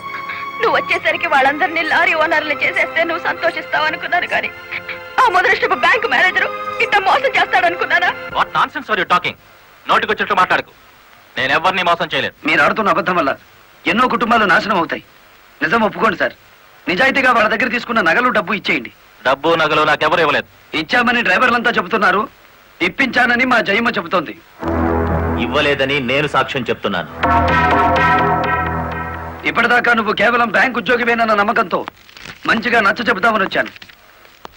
నువ్వు వచ్చేసరికి వాళ్ళందరినీ లారీ ఓనర్లు చేసేస్తే నువ్వు సంతోషిస్తావు అనుకున్నాను, కానీ ఆ ముదృష్టపు బ్యాంకు మేనేజరు ఇట్ట మోసం చేస్తాడు అనుకున్నానా? What nonsense are you talking? నోటికొచ్చినట్లు మాట్లాడకు. నేను ఎవరిని మోసం చేయలేదు. మీరు ఆడుతున్న అబద్ధం వల్ల ఎన్నో కుటుంబాలు నాశనం అవుతాయి. నిజం ఒప్పుకోండి సార్. నిజాయితీగా వాళ్ళ దగ్గర తీసుకున్న నగలు డబ్బు ఇచ్చేయండి. డబ్బు నగలు నాకెవరు ఇవ్వలేదు. ఇచ్చామని డ్రైవర్లంతా చెబుతున్నారు, ఇప్పించానని మా జయమ్మ చెబుతోంది. ఇవ్వలేదని నేను సాక్ష్యం చెప్తున్నాను. ఇప్పటిదాకా నువ్వు కేవలం బ్యాంక్ ఉద్యోగివేనన్న నమ్మకంతో మంచిగా నచ్చ చెబుతామని వచ్చాను.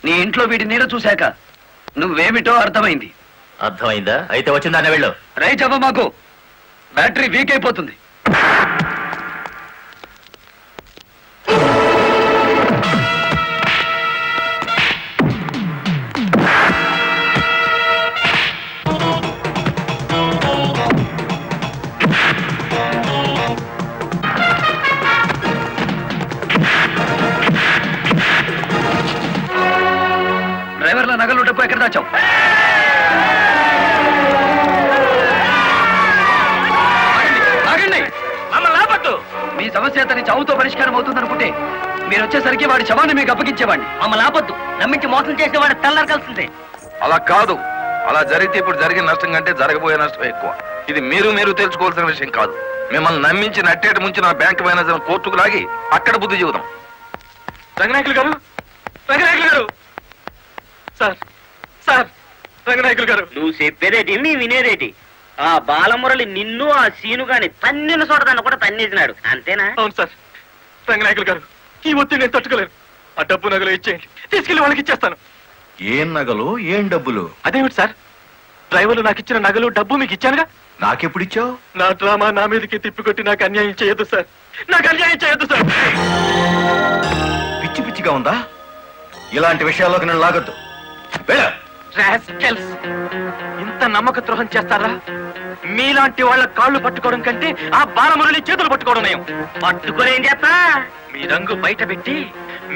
నీ ఇంట్లో వీడి నీడ చూశాక నువ్వేమిటో అర్థమైంది. అర్థమైందా? అయితే వచ్చిందానే వెళ్ళు. రైట్ అవ్వ, మాకు బ్యాటరీ వీక్ అయిపోతుంది. డ్రైవర్ల నగలు డబ్బు ఎక్కడ దాచావు? ఆగండి. మమ్మల్ని ఆపొద్దు. మీ సమస్య అతని చావుతో పరిష్కారం అవుతుందనుకుంటే మీరు వచ్చేసరికి వాడి శవాన్ని మీకు అప్పగించేవాడిని. మమ్మల్ని ఆపొద్దు. నమ్మించి మోసం చేసేవాడు తెల్లారకాల్సిందే. అలా కాదు. అలా జరిగితే ఇప్పుడు జరిగిన నష్టం కంటే జరగబోయే నష్టం ఎక్కువ. ఇది మీరు తెలుసుకోవాల్సిన విషయం కాదు. మిమ్మల్ని నమ్మించి నట్టేట ముంచి నా బ్యాంక్ మేనేజర్ కోర్టుకు లాగి అక్కడ బుద్ధి చెబుదాం. రంగనాయకులు గారు, రంగనాయకులు గారు, సార్ సార్, రంగనాయకులు గారు. నువ్వు చెప్పేదేటి నీ వినేదేటి? ఆ బాలమురళి నిన్ను ఆ సీనుగాని తన్నిన చోటదాన్ని కూడా తన్నేసినాడు, అంతేనా? అవును సార్. రంగనాయకులు గారు, ఈ ఒత్తిడి నేను తట్టుకోలేను. ఆ డబ్బు నగలు ఇచ్చేయండి, తీసుకెళ్లి వాళ్ళకి ఇచ్చేస్తాను. ఏం నగలు, ఏం డబ్బులు? అదేమిటి సార్, డ్రైవర్లు నాకు ఇచ్చిన నగలు డబ్బు మీకు ఇచ్చానుగా. నాకెప్పుడిచ్చావు? నా డ్రామా నా మీదకి తిప్పికొట్టి నాకు అన్యాయం చేయొద్దు సార్. నాకు అన్యాయం చేయొద్దు సార్. పిచ్చి పిచ్చిగా ఉందా? ఇలాంటి విషయాల్లోకి నేను లాగొద్దు. వెళ్ళ. రాస్కెల్స్. ఇంత నమ్మక ద్రోహం చేస్తారా? మీలాంటి వాళ్ళ కాళ్ళు పట్టుకోవడం కంటే ఆ బాలమురళి చేతులు పట్టుకోవడం నయం. పట్టుకొని ఏం చేస్తా? మీ రంగు బయట పెట్టి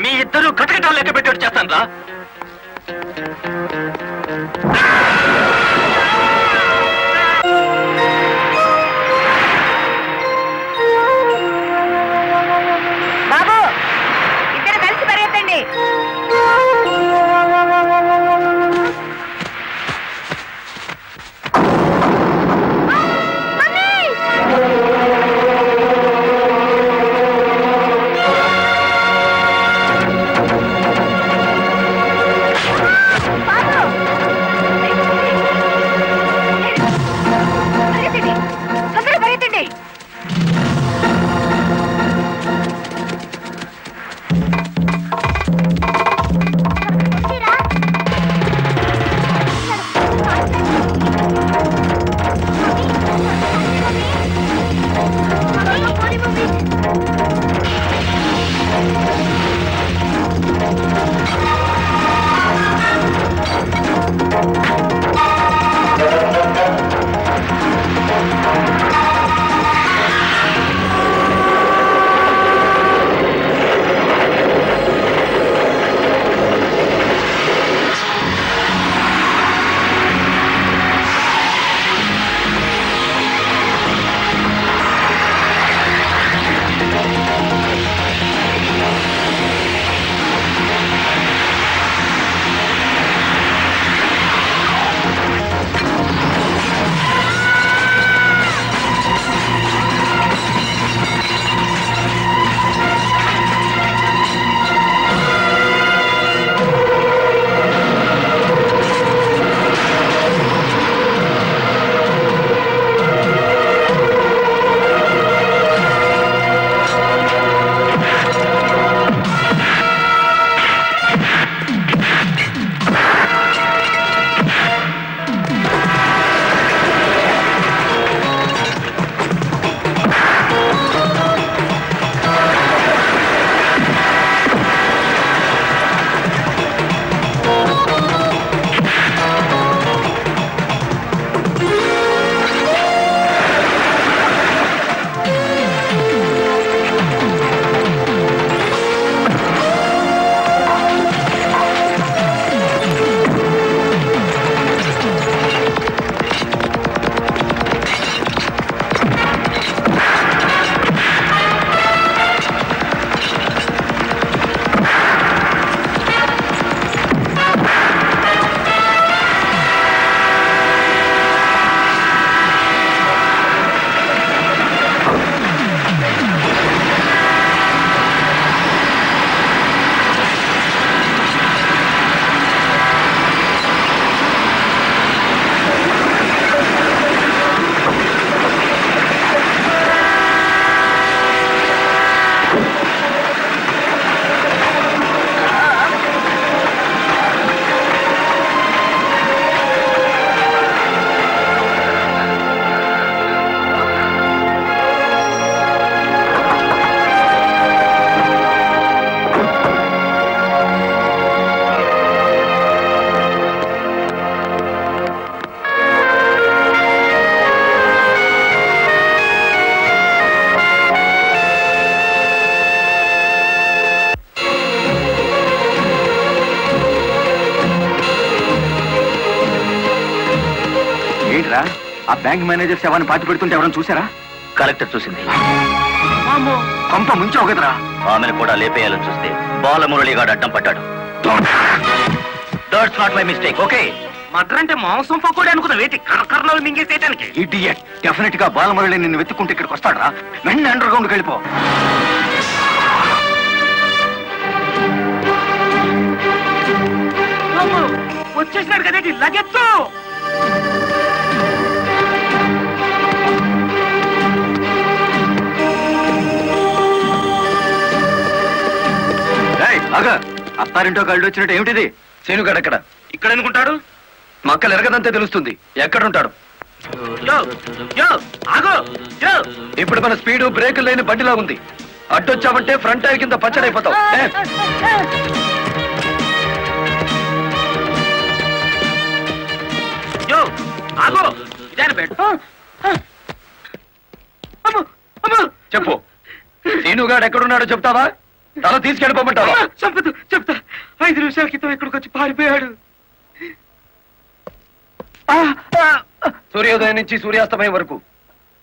మీ ఇద్దరు కటకటాలు లెక్క పెట్టేట్టు చేస్తాను రా. బాబు, ఇద్దరు కలిసి పరిగెత్తండి. ఆ బ్యాంక్ మేనేజర్ శవాన్ని పాతి పెడుతుంటే ఎవరైనా చూసారా? కలెక్టర్ చూసింది. కొంప ముంచావు కదరా. ఆమెను కూడా లేపేయాలని చూస్తే బాలమురళిగాడు అడ్డం పడ్డాడు. That's not my mistake. Okay, Madra అంటే మాంసం పకోడీ అనుకున్న వేటి కర్నలు మింగేసేయటానికి. ఇడియట్. డెఫినెట్ గా బాలమురళి నిన్ను వెతుక్కుంటే ఇక్కడికి వస్తాడరా. వెంటనే అండర్ గ్రౌండ్కి వెళ్ళిపో. వచ్చేసినాడు కదేటి లగెత్తు. అత్తారింటో కళ్ళు వచ్చినట్టు ఏమిటిది? సీనుగాడు ఎక్కడ? ఇక్కడ ఎందుకుంటాడు? మక్కలు ఎరగదంతే తెలుస్తుంది. ఎక్కడుంటాడు? ఇప్పుడు మన స్పీడు బ్రేక్ లేని బండిలా ఉంది. అడ్డొచ్చామంటే ఫ్రంట్ టైర్ కింద పచ్చడైపోతావు. చెప్పు, సీనుగాడు ఎక్కడున్నాడో చెప్తావా? తల తీసుకెళ్ళిపోమంటావా? చంపదు, చెప్తా. 5 నిమిషాల క్రితం ఇక్కడికి వచ్చి పారిపోయాడు. సూర్యోదయం నుంచి సూర్యాస్తమయం వరకు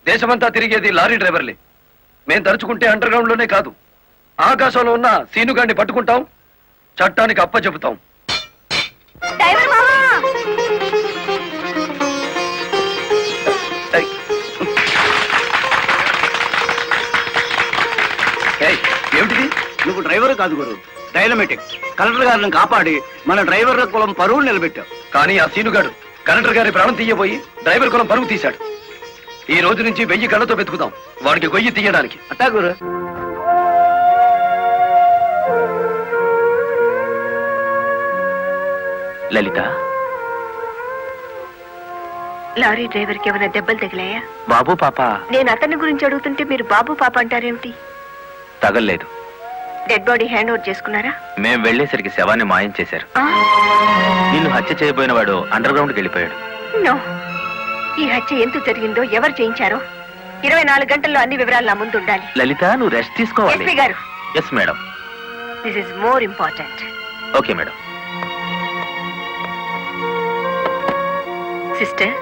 దేశమంతా తిరిగేది లారీ డ్రైవర్లే. మేం తలుచుకుంటే అండర్ గ్రౌండ్ లోనే కాదు, ఆకాశంలో ఉన్న సీనుగాడిని పట్టుకుంటాం, చట్టానికి అప్ప చెబుతాం. ఏమిటిది? నువ్వు డ్రైవర్ కాదు గురు, డైనమెటిక్. కలెక్టర్ గారిని కాపాడి మన డ్రైవర్ల కులం పరువు నిలబెట్టావు. కానీ ఆ సీనుగాడు కలెక్టర్ గారి ప్రాణం తీయబోయి డ్రైవర్ కులం పరుగు తీశాడు. ఈ రోజు నుంచి 1000 కళ్ళతో వెతుకుతాం వాడికి గొయ్యి తీయడానికి. అట్టా గురు. లలిత, లారీ డ్రైవర్ కి ఏమైనా దెబ్బలు తగిలాయా? బాబు పాప నేను అతని గురించి అడుగుతుంటే మీరు బాబు పాప అంటారేమిటి? తగల్లేదు. డెడ్ బాడీ హ్యాండ్ ఓవర్ చేసుకున్నారా? మేం వెళ్లేసరికి శవాన్ని మాయం చేశారు. నిన్ను హత్య చేయబోయిన వాడు అండర్ గ్రౌండ్కి వెళ్ళిపోయాడు. నో, ఈ హత్య ఎందుకు జరిగిందో, ఎవరు చేయించారో 24 గంటల్లో అన్ని వివరాలు నా ముందు ఉండాలి. లలిత, నువ్వు రెస్ట్ తీసుకోవాలి. ఎస్పీ గారు. Yes madam. This is more important. Okay madam. Sister,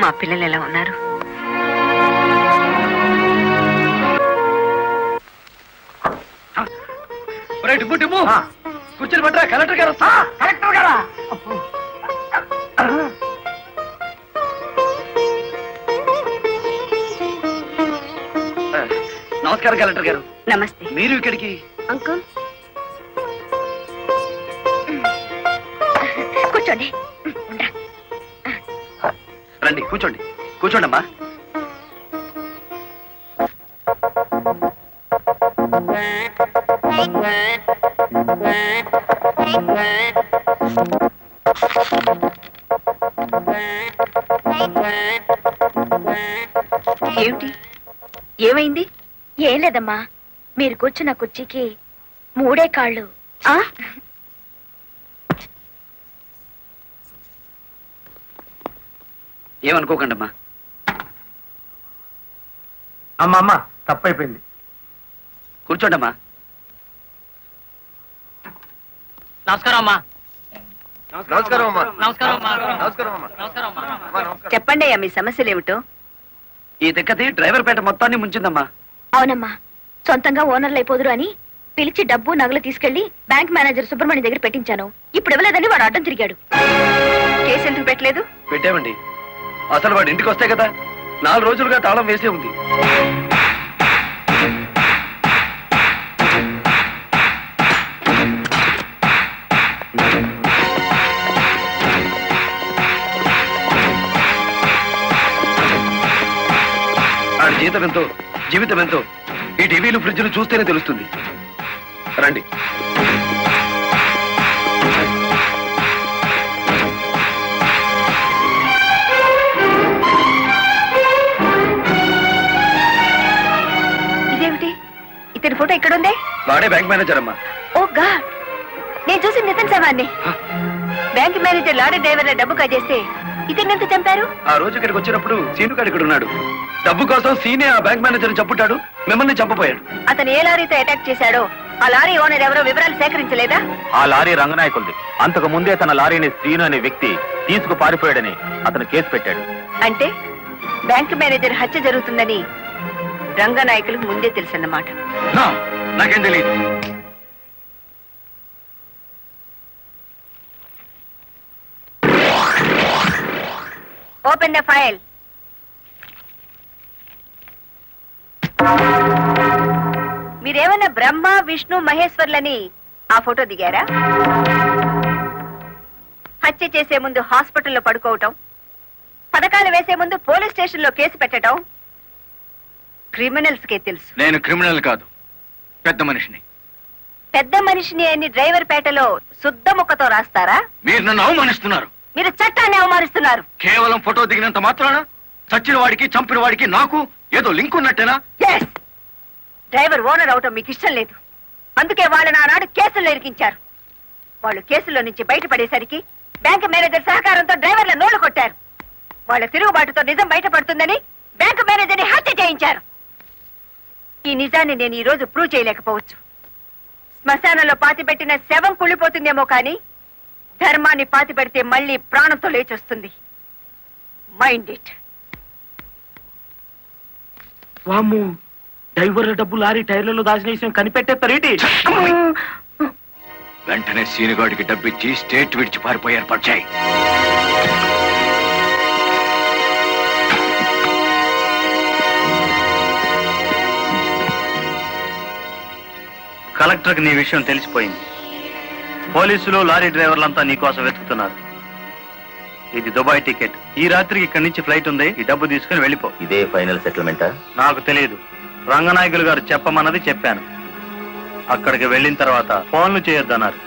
మా పిల్లలు ఎలా ఉన్నారు? కూర్చొని పట్టరా, కలెక్టర్ గారు. కలెక్టర్ గారా? నమస్కారం కలెక్టర్ గారు. నమస్తే. మీరు ఇక్కడికి? అంకుల్ కూర్చోండి. రండి, కూర్చోండి. కూర్చోండమ్మా. ఏమిటి, ఏమైంది? ఏం లేదమ్మా, మీరు కూర్చున్న కుర్చీకి 3 కాళ్ళు. ఏమనుకోకండమ్మా. అమ్మమ్మ, తప్పైపోయింది. కూర్చోండమ్మా. నమస్కారం అమ్మా. నమస్కారం అమ్మా. నమస్కారం అమ్మా. నమస్కారం అమ్మా. నమస్కారం అమ్మా. చెప్పండి అయ్యా, మీ సమస్యలు ఏమిటో. ఈ తిక్కది డ్రైవర్ పేట మొత్తాన్ని ముంచిందమ్మా. అవునమ్మా, సొంతంగా ఓనర్లు అయిపోదురు అని పిలిచి డబ్బు నగలు తీసుకెళ్లి బ్యాంక్ మేనేజర్ సుబ్రహ్మణ్యం దగ్గర పెట్టించాను. ఇప్పుడు ఇవ్వలేదని వాడు అడ్డం తిరిగాడు. కేసు ఎందుకు పెట్టలేదు? పెట్టామండి. అసలు వాడు ఇంటికి వస్తే కదా, 4 రోజులుగా తాళం వేసే ఉంది. ఆడి జీతం ఎంతో, జీవితం ఎంతో ఈ టీవీలు ఫ్రిడ్జ్లు చూస్తేనే తెలుస్తుంది. రండి. ఇదేమిటి, ఇతని ఫోటో ఎక్కడుంది? వాడే బ్యాంక్ మేనేజర్ అమ్మా. ఓ గాడ్, నేను చూసి నితిన్ శవాన్ని. బ్యాంక్ మేనేజర్ లారీ డ్రైవర్ల డబ్బు కాజేస్తే ఇతన్ని ఎంత చంపారు? ఆ రోజు ఇక్కడికి వచ్చినప్పుడు సీనుగాడు ఇక్కడ ఉన్నాడు. డబ్బు కోసం సీనే ఆ బ్యాంక్ మేనేజర్ చంపుతాడు, మిమ్మల్ని చంపపోయాడు. అతను ఏ లారీతో అటాక్ చేశాడో ఆ లారీ ఓనర్ ఎవరో వివరాలు సేకరించలేదా? ఆ లారీ రంగనాయకులది. అంతకు ముందే తన లారీని శ్రీను అనే వ్యక్తి తీసుకు పారిపోయాడని అతను కేసు పెట్టాడు. అంటే బ్యాంక్ మేనేజర్ హత్య జరుగుతుందని రంగనాయకులకు ముందే తెలుసన్నమాట. నాకేం తెలియదు. Open the file. మీరేమన్నా బ్రహ్మ విష్ణు మహేశ్వర్లని ఆ ఫోటో దిగారా? హత్య చేసే ముందు హాస్పిటల్లో పడుకోవటం, పథకాలు వేసే ముందు పోలీస్ స్టేషన్లో కేసు పెట్టడం క్రిమినల్స్ కే తెలుసు. నేను క్రిమినల్ కాదు, పెద్ద మనిషిని. పెద్ద మనిషిని అని డ్రైవర్ పేటలో శుద్ధ ముక్కతో రాస్తారా? మీరు నన్ను అవమానిస్తున్నారు. మీరు చట్టాన్ని అవమానిస్తున్నారు. కేవలం ఫోటో దిగినంత మాత్రాన చచ్చిన వాడికి చంపిన వాడికి నాకు ఏదో లింక్ ఉన్నట్టేనా? Yes! డ్రైవర్ ఓనర్ అవటం మీకు ఇష్టం లేదు. అందుకే వాళ్ళని ఆనాడు కేసుల్లో ఇరికించారు. వాళ్ళు కేసులో నుంచి బయటపడేసరికి బ్యాంక్ మేనేజర్ సహకారంతో డ్రైవర్ల నోళ్లు కొట్టారు. వాళ్ళ తిరుగుబాటుతో నిజం బయటపడుతుందని బ్యాంక్ మేనేజర్ని హత్య చేయించారు. ఈ నిజాన్ని నేను ఈ రోజు ప్రూవ్ చేయలేకపోవచ్చు. శ్మశానంలో పాతిపెట్టిన శవం కుళ్ళిపోతుందేమో కానీ ధర్మాన్ని పాతిపెడితే మళ్ళీ ప్రాణంతో లేచొస్తుంది. Mind it. వామ్ము, డ్రైవర్ల డబ్బు లారీ టైర్లలో దాచిన విషయం కనిపెట్టేస్తారేంటి? వెంటనే సీనుగాడికి డబ్బిచ్చి స్టేట్ విడిచి పారిపోయి ఏర్పాటు చేయి. కలెక్టర్కి నీ విషయం తెలిసిపోయింది. పోలీసులు లారీ డ్రైవర్లంతా నీ కోసం వెతుకుతున్నారు. ఇది దుబాయ్ టికెట్. ఈ రాత్రికి ఇక్కడి నుంచి ఫ్లైట్ ఉంది. ఈ డబ్బు తీసుకుని వెళ్ళిపో. ఇదే ఫైనల్ సెటిల్మెంటా? నాకు తెలియదు. రంగనాయకులు గారు చెప్పమన్నది చెప్పాను. అక్కడికి వెళ్ళిన తర్వాత ఫోన్లు చేయొద్దన్నారు.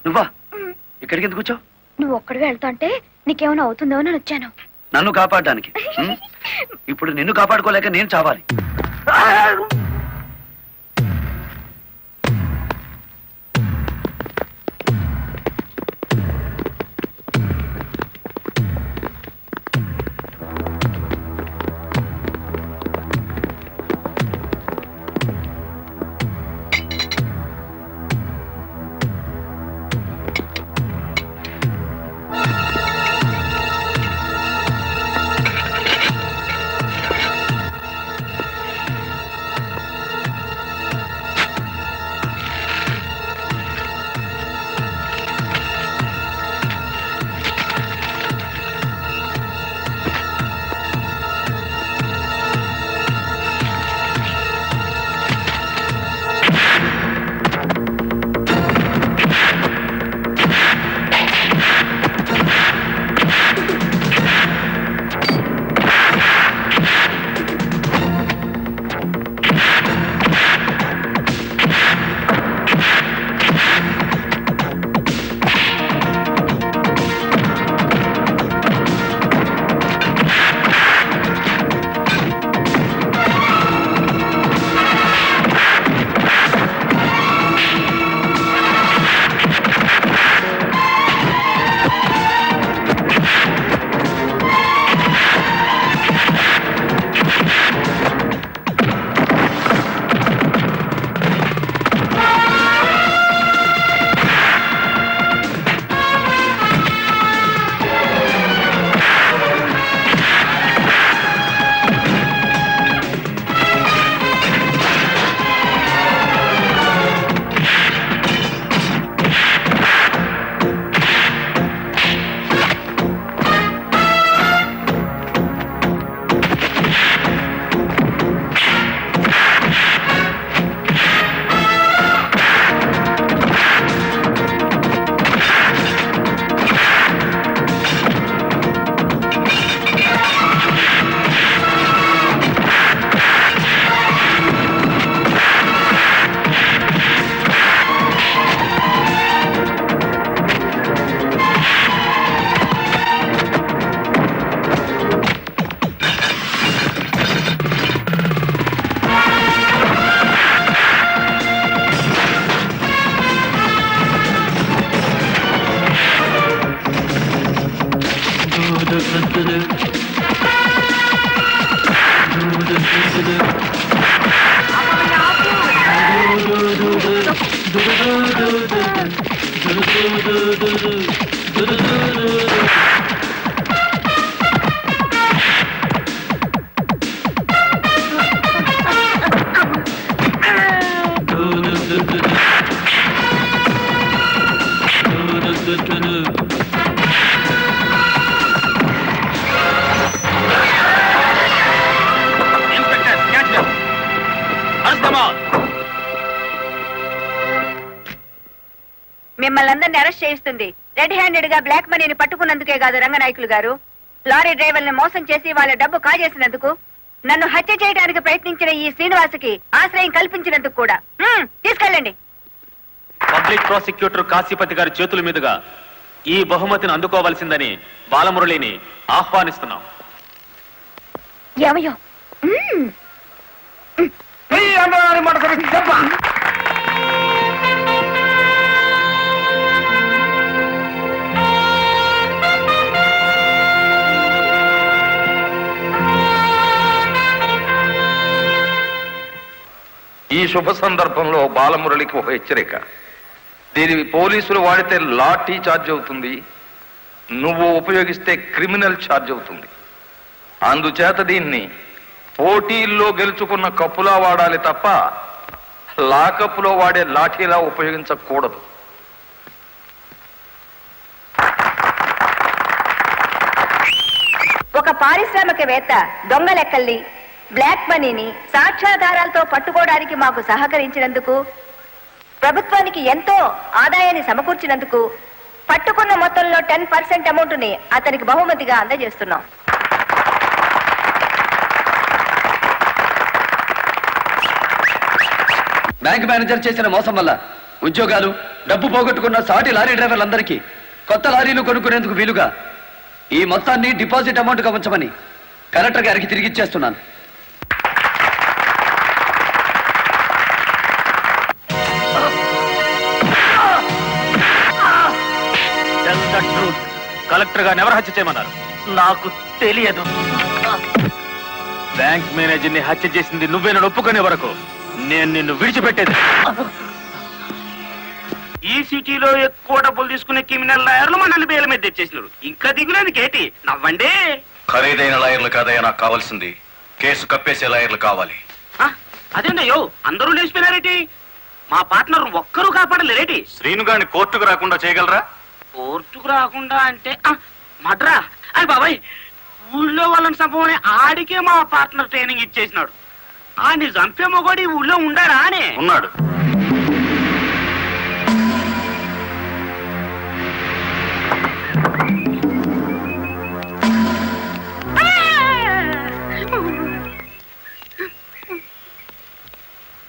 నువ్వా ఇక్కడికి ఎందుకు వచ్చావు? నువ్వు ఒక్కడిగా వెళ్తా అంటే నీకేమైనా అవుతుందో అని వచ్చాను. నన్ను కాపాడడానికి. ఇప్పుడు నిన్ను కాపాడుకోలేక నేను చావాలి. మిమ్మల్ని అందరినీ అరెస్ట్ చేయిస్తుంది రెడ్ హ్యాండెడ్ గా బ్లాక్ మనీని పట్టుకున్నందుకే కాదు రంగనాయకులు గారు, లారీ డ్రైవర్ని మోసం చేసి వాళ్ళ డబ్బు కాజేసినందుకు, నన్ను హత్య చేయడానికి ప్రయత్నించిన ఈ శ్రీనివాసుకి ఆశ్రయం కల్పించినందుకు కూడా. తీసుకెళ్ళండి. పబ్లిక్ ప్రాసిక్యూటర్ కాశీపతి గారి చేతుల మీదుగా ఈ బహుమతిని అందుకోవాల్సిందని బాలమురళిని ఆహ్వానిస్తున్నాం. ఏమయ్యో ఈ శుభ సందర్భంలో బాలమురళికి ఒక హెచ్చరిక. దీనిని పోలీసులు వాడితే లాఠీ ఛార్జ్ అవుతుంది, నువ్వు ఉపయోగిస్తే క్రిమినల్ ఛార్జ్ అవుతుంది. అందుచేత దీన్ని పోటీల్లో గెలుచుకున్న కప్పులా వాడాలి తప్ప లాకప్పులో వాడే లాఠీలా ఉపయోగించకూడదు. ఒక పారిశ్రామికవేత్త దొంగ లెక్కల్ని, బ్లాక్ మనీని సాక్ష్యాధారాలతో పట్టుకోవడానికి మాకు సహకరించినందుకు, ప్రభుత్వానికి ఎంతో ఆదాయాన్ని సమకూర్చినందుకు పట్టుకున్న మొత్తంలో 10% అమౌంట్ ని అతనికి బహుమతిగా అందజేస్తున్నాం. బ్యాంక్ మేనేజర్ చేసిన మోసం వల్ల ఉద్యోగాలు, డబ్బు పోగొట్టుకున్న సాటి లారీ డ్రైవర్లందరికీ కొత్త లారీలు కొనుక్కునేందుకు వీలుగా ఈ మొత్తాన్ని డిపాజిట్ అమౌంట్ గా ఉంచమని కలెక్టర్ గారికి తిరిగిచ్చేస్తున్నాను. కలెక్టర్ గారిని ఎవరు హత్య చేయమన్నారు? నాకు తెలియదు. బ్యాంక్ మేనేజర్ ని హత్య చేసింది నువ్వేనని ఒప్పుకునే వరకు నేను నిన్ను విడిచిపెట్టేది. ఈ సిటీలో ఎక్కువ డబ్బులు తీసుకునే క్రిమినల్ లాయర్లు మనల్ని బేల మీద తెచ్చేసినారు. ఇంకా దిగులేదు కేటి, నవ్వండి. ఖరీదైన లాయర్లు కాదయ్యా నాకు కావాల్సింది, కేసు కప్పేసే లాయర్లు కావాలి. అదేంటయ్యో అందరూ లేచిపోయినారేటి? మా పార్ట్నర్ ఒక్కరూ కాపాడలేరేటి? శ్రీను గారిని కోర్టుకు రాకుండా చేయగలరా? కోర్టుకు రాకుండా అంటే మడ్రా అని బాబాయ్, ఊళ్ళో వాళ్ళని చంపమని ఆడికే మా పార్ట్నర్ ట్రైనింగ్ ఇచ్చేసినాడు. ఆడిని చంపే మొగోడు ఈ ఊళ్ళో ఉండాడా అని? ఉన్నాడు.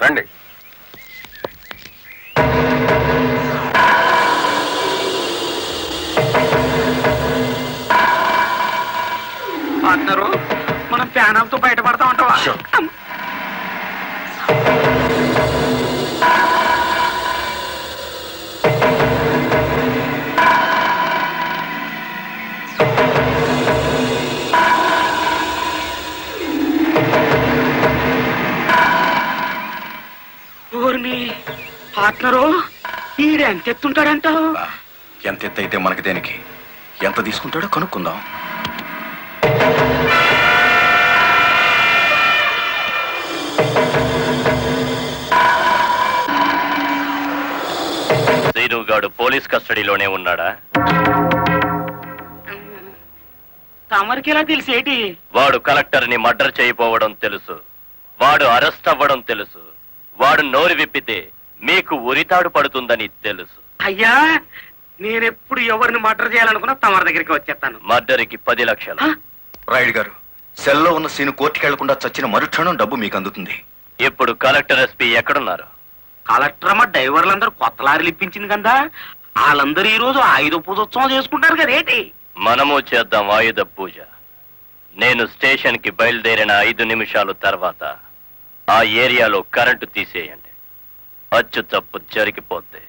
రండి. పార్ట్నరు మనం ప్యానల్తో బయటపడతా ఉంటావా? పార్ట్నరు ఈడు ఎంత ఎత్తుంటాడంటావు? ఎంత ఎత్తు అయితే మనకి దేనికి, ఎంత తీసుకుంటాడో కనుక్కుందాం. శ్రీనుగాడు పోలీస్ కస్టడీలోనే ఉన్నాడా? తమరికి ఎలా తెలిసేటి? వాడు కలెక్టర్ ని మర్డర్ చేయబోవడం తెలుసు, వాడు అరెస్ట్ అవ్వడం తెలుసు, వాడు నోరు విప్పితే మీకు ఉరితాడు పడుతుందని తెలుసు. అయ్యా నేనెప్పుడు ఎవరిని మర్డర్ చేయాలనుకున్నా తమరి దగ్గరికి వచ్చేస్తాను. మర్డర్కి 10 లక్షలు. రాయుడు గారు, సెల్లో ఉన్న సీను కోర్టుకి వెళ్లకుండా చచ్చిన మరుక్షణం డబ్బు మీకు అందుతుంది. ఇప్పుడు కలెక్టర్ ఎస్పీ ఎక్కడున్నారు? కలెక్టర్ అమ్మ డ్రైవర్లందరూ కొత్త లారీలు ఇప్పించింది కదా, వాళ్ళందరూ ఈ రోజు ఆయుధ పూజోత్సవం చేసుకుంటారు కదా ఏంటి? మనము చేద్దాం ఆయుధ పూజ. నేను స్టేషన్ కి బయలుదేరిన 5 నిమిషాలు తర్వాత ఆ ఏరియాలో కరెంటు తీసేయండి. అచ్చు తప్పు జరిగిపోద్ది.